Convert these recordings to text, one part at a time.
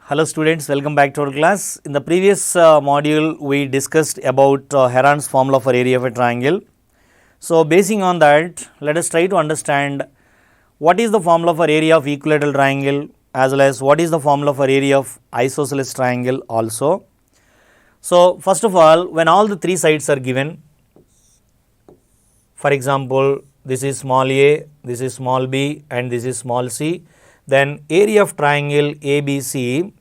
Hello students, welcome back to our class. In the previous module, we discussed about Heron's formula for area of a triangle. So, basing on that, let us try to understand what is the formula for area of equilateral triangle as well as what is the formula for area of isosceles triangle also. So, first of all, when all the three sides are given, for example, this is small a, this is small b and this is small c, then area of triangle ABC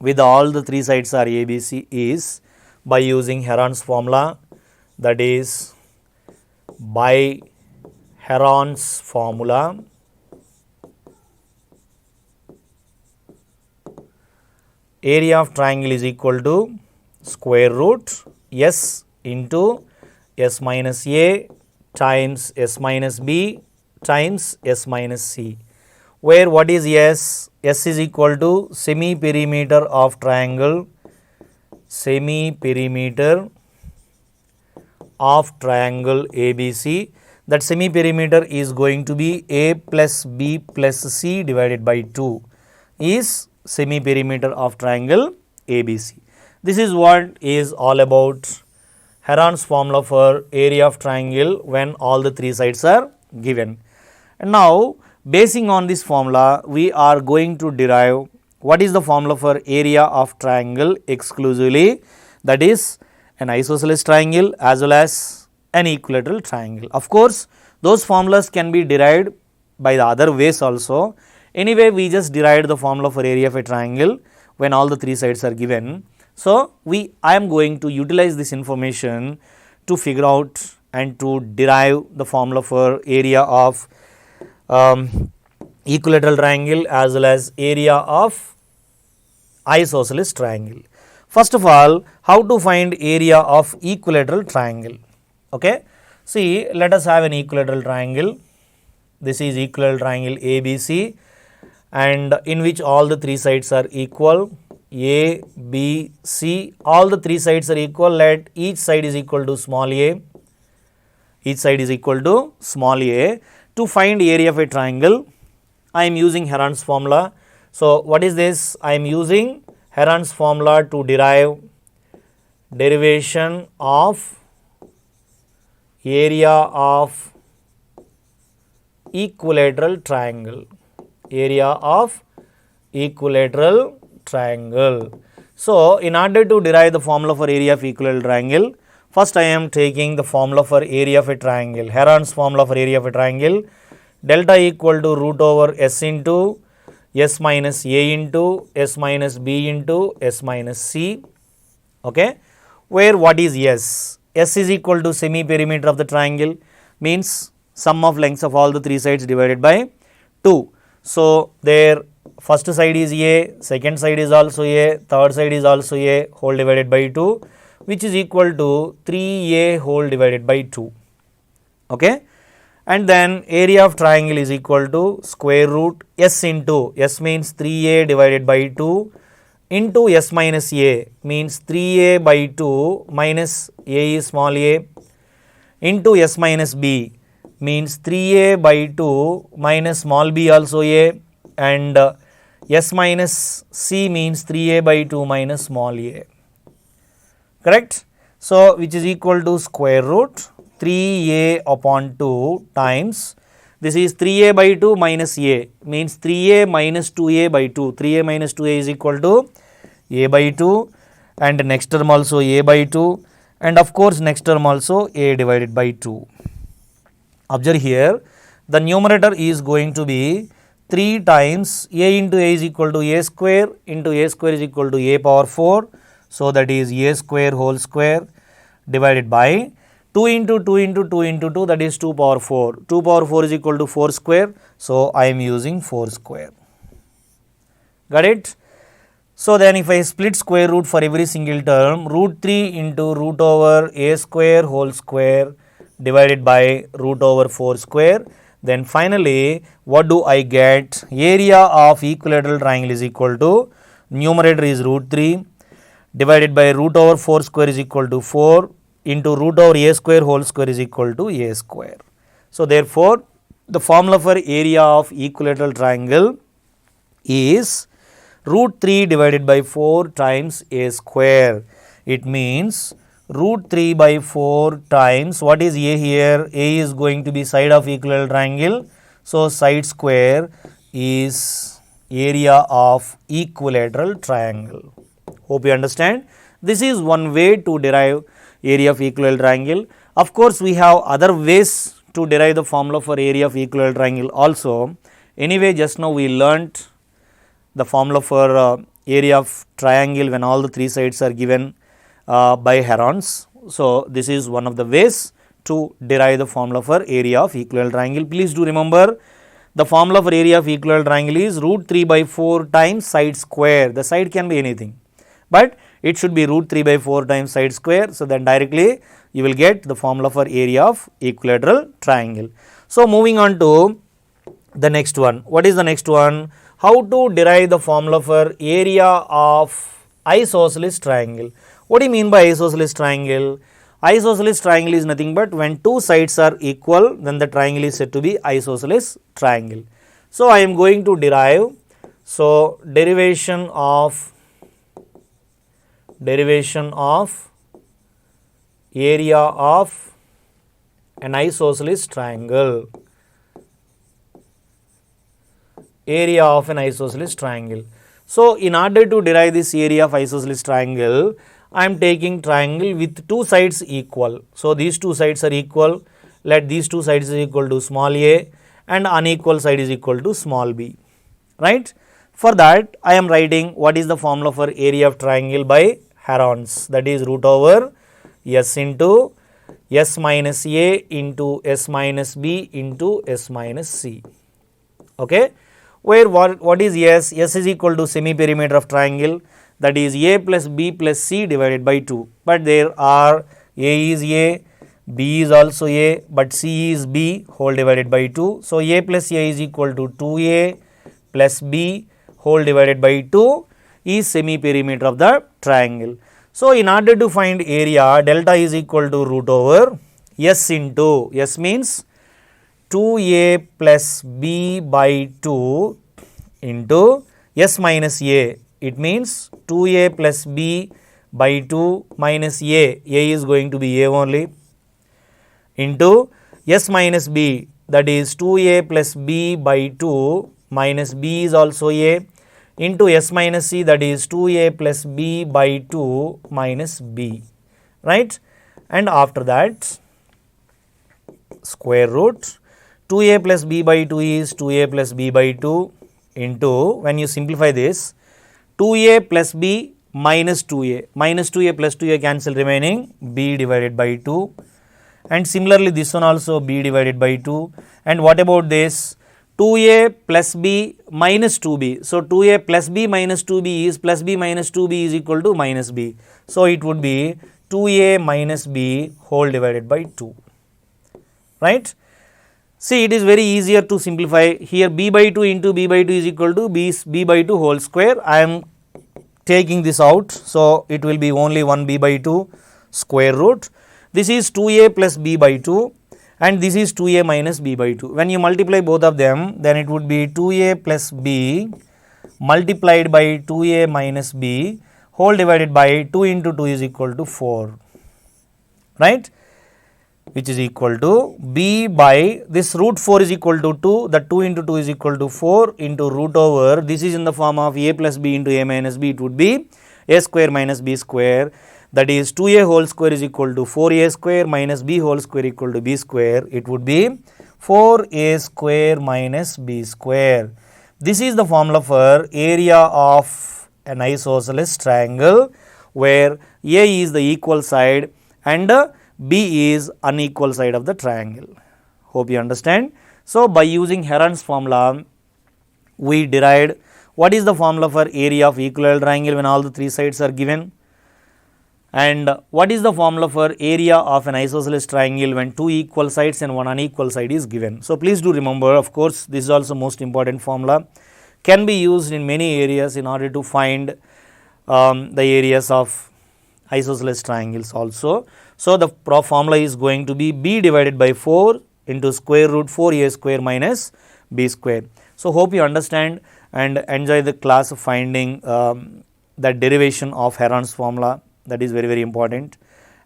with all the three sides are ABC is by using Heron's formula, that is by Heron's formula area of triangle is equal to square root S into S minus A times S minus B times S minus C, where what is S? S is equal to semi-perimeter of triangle, semi-perimeter of triangle ABC. That semi-perimeter is going to be A plus B plus C divided by 2 is semi-perimeter of triangle ABC. This is what is all about Heron's formula for area of triangle when all the three sides are given. And now, basing on this formula, we are going to derive what is the formula for area of triangle exclusively, that is an isosceles triangle as well as an equilateral triangle. Of course, those formulas can be derived by the other ways also. Anyway, we just derived the formula for area of a triangle when all the three sides are given. So, I am going to utilize this information to figure out and to derive the formula for area of equilateral triangle as well as area of isosceles triangle. First of all, how to find area of equilateral triangle? Okay. See, let us have an equilateral triangle. This is equilateral triangle ABC, and in which all the three sides are equal. A, B, C, all the three sides are equal. Let each side is equal to small a. Each side is equal to small a. To find area of a triangle, I am using Heron's formula. So, what is this? I am using Heron's formula to derive derivation of area of equilateral triangle. Area of equilateral triangle. So, in order to derive the formula for area of equilateral triangle, first I am taking the formula for area of a triangle. Heron's formula for area of a triangle, delta equal to root over S into S minus A into S minus B into S minus C, okay, where what is S? S is equal to semi-perimeter of the triangle, means sum of lengths of all the three sides divided by 2. So, their first side is A, second side is also A, third side is also A, whole divided by 2, which is equal to 3A whole divided by 2, okay. And then area of triangle is equal to square root S into, S means 3A divided by 2 into S minus A means 3A by 2 minus A is small a into S minus B means 3A by 2 minus small b also a, and S minus C means 3A by 2 minus small a, correct. So, which is equal to square root 3A upon 2 times, this is 3A by 2 minus A means 3A minus 2A by 2, 3A minus 2A is equal to A by 2, and next term also A by 2, and of course next term also A divided by 2. Observe here, the numerator is going to be 3 times A into A is equal to A square into A square is equal to A power 4. So, that is A square whole square divided by 2 into 2 into 2 into 2, that is 2 power 4. 2 power 4 is equal to 4 square. So, I am using 4 square. Got it? So, then if I split square root for every single term, root 3 into root over A square whole square divided by root over 4 square. Then finally, what do I get? Area of equilateral triangle is equal to, numerator is root 3 divided by root over 4 square is equal to 4 into root over A square whole square is equal to A square. So, therefore, the formula for area of equilateral triangle is root 3 divided by 4 times a square. It means root 3 by 4 times, what is a here? A is going to be side of equilateral triangle. So, side square is area of equilateral triangle. Hope you understand. This is one way to derive area of equilateral triangle. Of course, we have other ways to derive the formula for area of equilateral triangle also. Anyway, just now we learnt the formula for area of triangle when all the three sides are given by Heron's. So, this is one of the ways to derive the formula for area of equilateral triangle. Please do remember, the formula for area of equilateral triangle is root 3 by 4 times side square. The side can be anything, but it should be root 3 by 4 times side square. So, then directly you will get the formula for area of equilateral triangle. So, moving on to the next one. What is the next one? How to derive the formula for area of isosceles triangle. What do you mean by isosceles triangle? Isosceles triangle is nothing but when two sides are equal, then the triangle is said to be isosceles triangle. So, I am going to derive, so derivation of area of an isosceles triangle. Area of an isosceles triangle. So, in order to derive this area of isosceles triangle, I am taking triangle with two sides equal. So, these two sides are equal. Let these two sides is equal to small a and unequal side is equal to small b. Right? For that, I am writing what is the formula for area of triangle by Heron's, that is root over s into s minus a into s minus b into s minus c. Okay? Where what is s? S is equal to semi perimeter of triangle, that is a plus b plus c divided by 2. But there are a is a, b is also a, but c is b whole divided by 2. So, a plus a is equal to 2a plus b whole divided by 2 is semi perimeter of the triangle. So, in order to find area, delta is equal to root over s into, s means 2a plus b by 2 into s minus a. It means 2a plus b by 2 minus a is going to be a only, into s minus b, that is 2a plus b by 2 minus b is also a, into s minus c, that is 2a plus b by 2 minus b, right. And after that, square root 2a plus b by 2 is 2a plus b by 2 into, when you simplify this, 2a plus b minus 2a plus 2a cancel, remaining b divided by 2, and similarly this one also b divided by 2. And what about this? 2a plus b minus 2b. So, 2a plus b minus 2b is plus b minus 2b is equal to minus b. So, it would be 2a minus b whole divided by 2, right. See, it is very easier to simplify. Here b by 2 into b by 2 is equal to b by 2 whole square. I am taking this out. So, it will be only 1b by 2 square root. This is 2a plus b by 2 and this is 2a minus b by 2. When you multiply both of them, then it would be 2a plus b multiplied by 2a minus b whole divided by 2 into 2 is equal to 4, right, which is equal to b by this root 4 is equal to 2, the 2 into 2 is equal to 4 into root over, this is in the form of a plus b into a minus b, it would be a square minus b square, that is 2a whole square is equal to 4a square minus b whole square equal to b square, it would be 4a square minus b square. This is the formula for area of an isosceles triangle where a is the equal side and b is unequal side of the triangle. Hope you understand. So, by using Heron's formula, we derived what is the formula for area of equilateral triangle when all the three sides are given, and what is the formula for area of an isosceles triangle when two equal sides and one unequal side is given. So, please do remember, of course, this is also most important formula, can be used in many areas in order to find the areas of isosceles triangles also. So, the formula is going to be b divided by 4 into square root 4a square minus b square. So, hope you understand and enjoy the class of finding the derivation of Heron's formula. That is very important.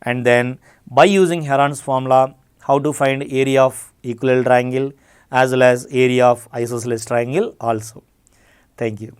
And then by using Heron's formula, how to find area of equilateral triangle as well as area of isosceles triangle also. Thank you.